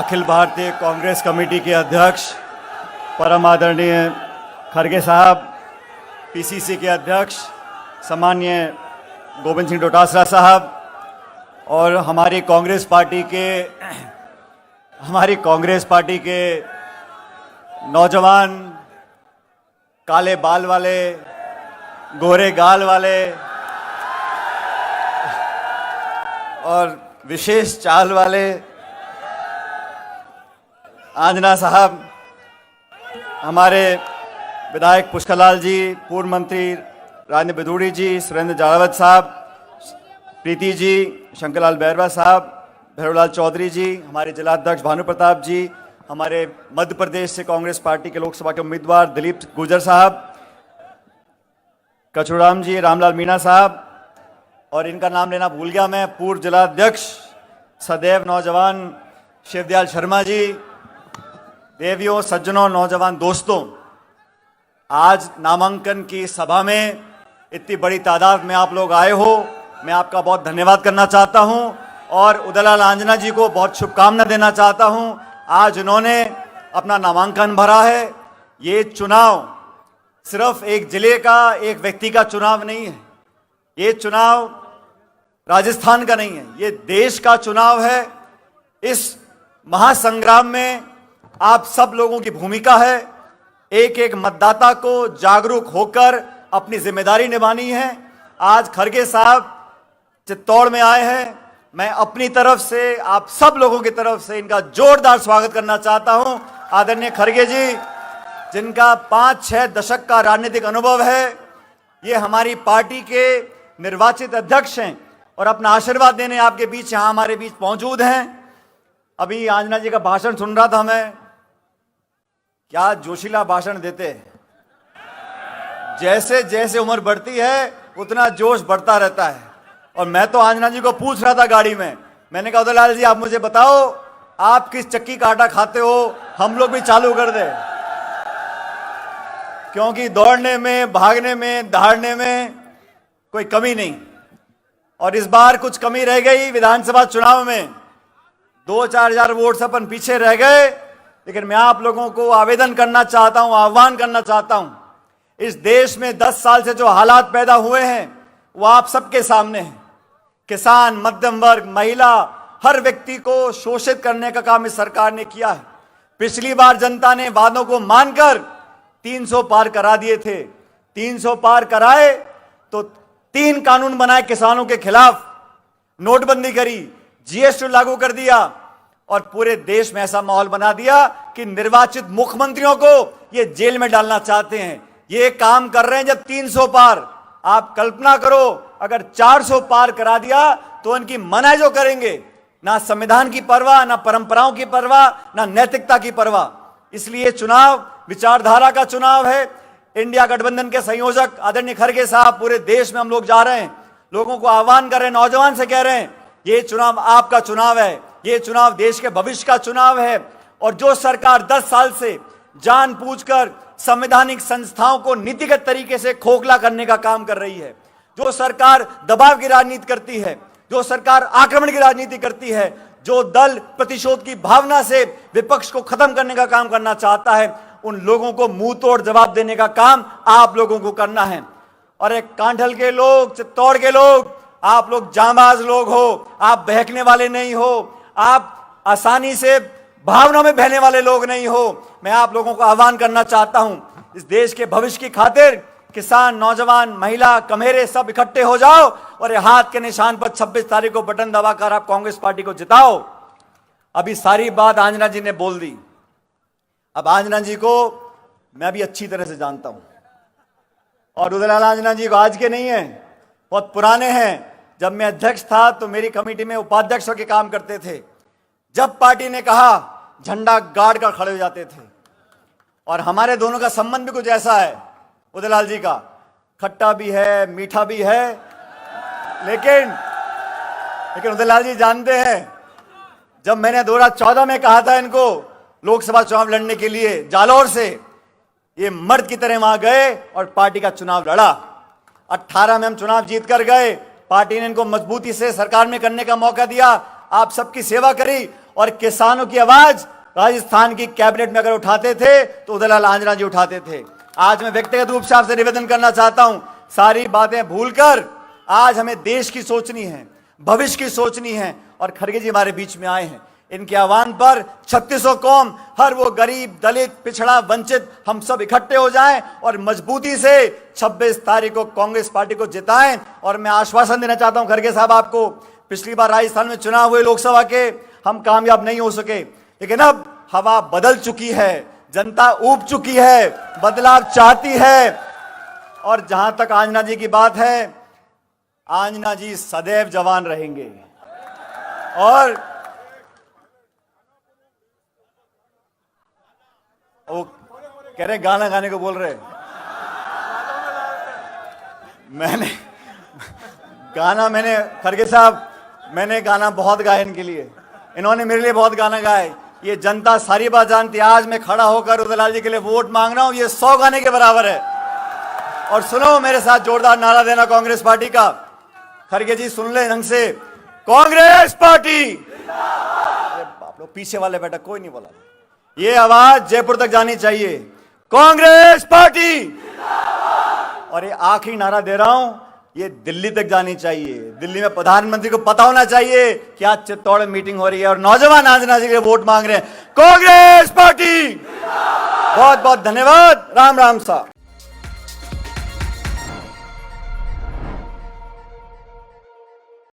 Akhil Bharatiya Congress committee के अध्यक्ष परम आदरणीय खड़गे साहब, पीसीसी के अध्यक्ष सम्माननीय गोविंद सिंह डोटासरा साहब और हमारी कांग्रेस पार्टी के नौजवान, काले बाल वाले, गोरे गाल वाले और विशेष चाल वाले आंजना साहब, हमारे विधायक पुष्करलाल जी, पूर्व मंत्री राजेंद्र बिधूड़ी जी, सुरेंद्र जारावत साहब, प्रीति जी, शंकरलाल बैरवा साहब, भैरवलाल चौधरी जी, हमारे जिलाध्यक्ष भानु प्रताप जी, हमारे मध्य प्रदेश से कांग्रेस पार्टी के लोकसभा के उम्मीदवार दिलीप गुर्जर साहब, कचूराम जी, रामलाल मीणा साहब और इनका नाम लेना भूल गया मैं, पूर्व जिलाध्यक्ष सदैव नौजवान शिवदयाल शर्मा जी, देवियों, सज्जनों, नौजवान दोस्तों, आज नामांकन की सभा में इतनी बड़ी तादाद में आप लोग आए हो, मैं आपका बहुत धन्यवाद करना चाहता हूं और उदयलाल आंजना जी को बहुत शुभकामना देना चाहता हूं। आज उन्होंने अपना नामांकन भरा है। ये चुनाव सिर्फ एक जिले का, एक व्यक्ति का चुनाव नहीं है। ये चुनाव राजस्थान का नहीं है, ये देश का चुनाव है। इस महासंग्राम में आप सब लोगों की भूमिका है। एक एक मतदाता को जागरूक होकर अपनी जिम्मेदारी निभानी है। आज खड़गे साहब चित्तौड़ में आए हैं। मैं अपनी तरफ से, आप सब लोगों की तरफ से इनका जोरदार स्वागत करना चाहता हूं। आदरणीय खड़गे जी, जिनका 5-6 दशक का राजनीतिक अनुभव है, ये हमारी पार्टी के निर्वाचित अध्यक्ष हैं और अपना आशीर्वाद देने आपके बीच, यहां हमारे बीच मौजूद हैं। अभी आंजना जी का भाषण सुन रहा था मैं, क्या जोशीला भाषण देते हैं। जैसे जैसे उम्र बढ़ती है उतना जोश बढ़ता रहता है। और मैं तो आंजना जी को पूछ रहा था गाड़ी में, मैंने कहा उदयलाल जी आप मुझे बताओ आप किस चक्की का आटा खाते हो, हम लोग भी चालू कर दे, क्योंकि दौड़ने में, भागने में, दहाड़ने में कोई कमी नहीं। और इस बार कुछ कमी रह गई विधानसभा चुनाव में, 2-4 हजार वोट से अपन पीछे रह गए। लेकिन मैं आप लोगों को आवेदन करना चाहता हूं, आह्वान करना चाहता हूं, इस देश में 10 साल से जो हालात पैदा हुए हैं वो आप सबके सामने हैं। किसान, मध्यम वर्ग, महिला, हर व्यक्ति को शोषित करने का काम इस सरकार ने किया है। पिछली बार जनता ने वादों को मानकर 300 पार करा दिए थे। 300 पार कराए तो 3 कानून बनाए किसानों के खिलाफ, नोटबंदी करी, जीएसटी लागू कर दिया और पूरे देश में ऐसा माहौल बना दिया कि निर्वाचित मुख्यमंत्रियों को ये जेल में डालना चाहते हैं। ये काम कर रहे हैं जब 300 पार। आप कल्पना करो अगर 400 पार करा दिया तो इनकी मनाई जो करेंगे, ना संविधान की परवाह, ना परंपराओं की परवाह, ना नैतिकता की परवाह। इसलिए चुनाव विचारधारा का चुनाव है। इंडिया गठबंधन के संयोजक आदरणीय खड़गे साहब, पूरे देश में हम लोग जा रहे हैं, लोगों को आह्वान कर रहे हैं, नौजवान से कह रहे हैं ये चुनाव आपका चुनाव है, ये चुनाव देश के भविष्य का चुनाव है। और जो सरकार 10 साल से जानबूझकर संवैधानिक संस्थाओं को नीतिगत तरीके से खोखला करने का काम कर रही है, जो सरकार दबाव की राजनीति करती है, जो सरकार आक्रमण की राजनीति करती है, जो दल प्रतिशोध की भावना से विपक्ष को खत्म करने का काम करना चाहता है, उन लोगों को मुंह तोड़ जवाब देने का काम आप लोगों को करना है। और एक कांठल के लोग, चित्तौड़ के लोग, आप लोग जांबाज लोग हो, आप बहकने वाले नहीं हो, आप आसानी से भावनाओं में बहने वाले लोग नहीं हो। मैं आप लोगों को आह्वान करना चाहता हूं, इस देश के भविष्य की खातिर किसान, नौजवान, महिला, कमेरे सब इकट्ठे हो जाओ और हाथ के निशान पर 26 तारीख को बटन दबाकर आप कांग्रेस पार्टी को जिताओ। अभी सारी बात आंजना जी ने बोल दी। अब आंजना जी को मैं भी अच्छी तरह से जानता हूं और उदयलाल आंजना जी को आज के नहीं है, बहुत पुराने हैं। जब मैं अध्यक्ष था तो मेरी कमेटी में उपाध्यक्ष होकर काम करते थे। जब पार्टी ने कहा झंडा गाड़ कर खड़े हो जाते थे। और हमारे दोनों का संबंध भी कुछ ऐसा है उदयलाल जी का, खट्टा भी है, मीठा भी है। लेकिन उदयलाल जी जानते हैं, जब मैंने 2014 में कहा था इनको लोकसभा चुनाव लड़ने के लिए जालौर से, ये मर्द की तरह वहां गए और पार्टी का चुनाव लड़ा। 18 में हम चुनाव जीत कर गए। पार्टी ने इनको मजबूती से सरकार में करने का मौका दिया, आप सबकी सेवा करी और किसानों की आवाज राजस्थान की कैबिनेट में अगर उठाते थे तो उदयलाल आंजना जी उठाते थे। आज मैं व्यक्तिगत रूप से आपसे निवेदन करना चाहता हूं, सारी बातें भूलकर आज हमें देश की सोचनी है, भविष्य की सोचनी है। और खड़गे जी हमारे बीच में आए हैं, इनके आह्वान पर 3600 कौम, हर वो गरीब, दलित, पिछड़ा, वंचित, हम सब इकट्ठे हो जाएं और मजबूती से 26 तारीख को कांग्रेस पार्टी को जिताएं। और मैं आश्वासन देना चाहता हूं खड़गे साहब आपको, पिछली बार राजस्थान में चुनाव हुए लोकसभा के, हम कामयाब नहीं हो सके, लेकिन अब हवा बदल चुकी है, जनता ऊब चुकी है, बदलाव चाहती है। और जहां तक आंजना जी की बात है, आंजना जी सदैव जवान रहेंगे। और वो कह रहे गाना गाने को बोल रहे, मैंने खड़गे साहब, मैंने गाना बहुत गाया इनके लिए, इन्होंने मेरे लिए बहुत गाना गाए। ये जनता सारी बात जानती है। आज मैं खड़ा होकर उदयलाल जी के लिए वोट मांग रहा हूं, ये 100 गाने के बराबर है। और सुनो, मेरे साथ जोरदार नारा देना कांग्रेस पार्टी का। खड़गे जी सुन ले ढंग से, कांग्रेस पार्टी। आप लोग पीछे वाले बेटा कोई नहीं बोला, ये आवाज जयपुर तक जानी चाहिए, कांग्रेस पार्टी। और ये आखिरी नारा दे रहा हूं, ये दिल्ली तक जानी चाहिए। दिल्ली में प्रधानमंत्री को पता होना चाहिए कि आज चित्तौड़ में मीटिंग हो रही है और नौजवान आंजना जी के लिए वोट मांग रहे हैं, कांग्रेस पार्टी। बहुत बहुत धन्यवाद। राम राम साहब।